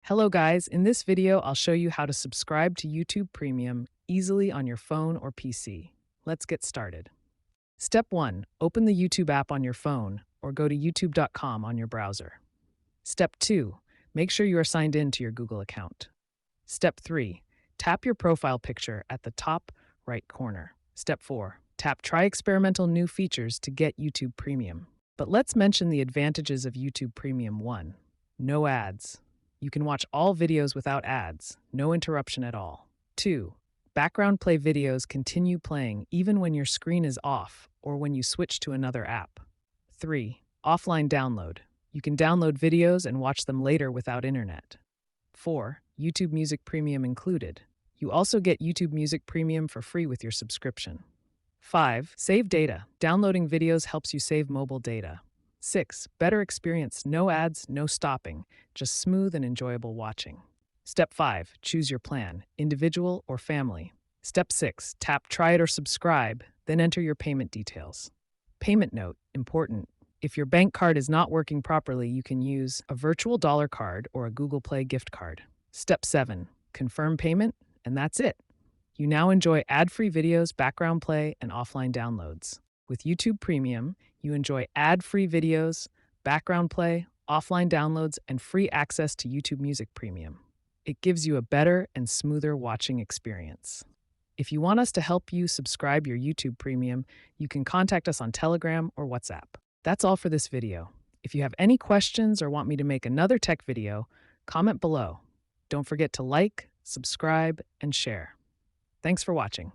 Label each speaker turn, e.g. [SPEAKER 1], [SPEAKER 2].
[SPEAKER 1] Hello guys, in this video I'll show you how to subscribe to YouTube Premium easily on your phone or PC. Let's get started. Step 1. Open the YouTube app on your phone or go to youtube.com on your browser. Step 2. Make sure you are signed in to your Google account. Step 3. Tap your profile picture at the top right corner. Step 4. Tap Try Experimental New Features to get YouTube Premium. But let's mention the advantages of YouTube Premium 1. No ads. You can watch all videos without ads, no interruption at all. 2. Background play videos continue playing even when your screen is off or when you switch to another app. 3. Offline download. You can download videos and watch them later without internet. 4. YouTube Music Premium included. You also get YouTube Music Premium for free with your subscription. 5. Save data. Downloading videos helps you save mobile data. 6. Better experience. No ads, no stopping. Just smooth and enjoyable watching. Step 5. Choose your plan, individual or family. Step 6. Tap Try It or Subscribe, then enter your payment details. Payment note, important. If your bank card is not working properly, you can use a virtual dollar card or a Google Play gift card. Step 7. Confirm payment, and that's it. You now enjoy ad-free videos, background play, and offline downloads. With YouTube Premium, you enjoy ad-free videos, background play, offline downloads, and free access to YouTube Music Premium. It gives you a better and smoother watching experience. If you want us to help you subscribe your YouTube Premium, you can contact us on Telegram or WhatsApp. That's all for this video. If you have any questions or want me to make another tech video, comment below. Don't forget to like, subscribe, and share. Thanks for watching.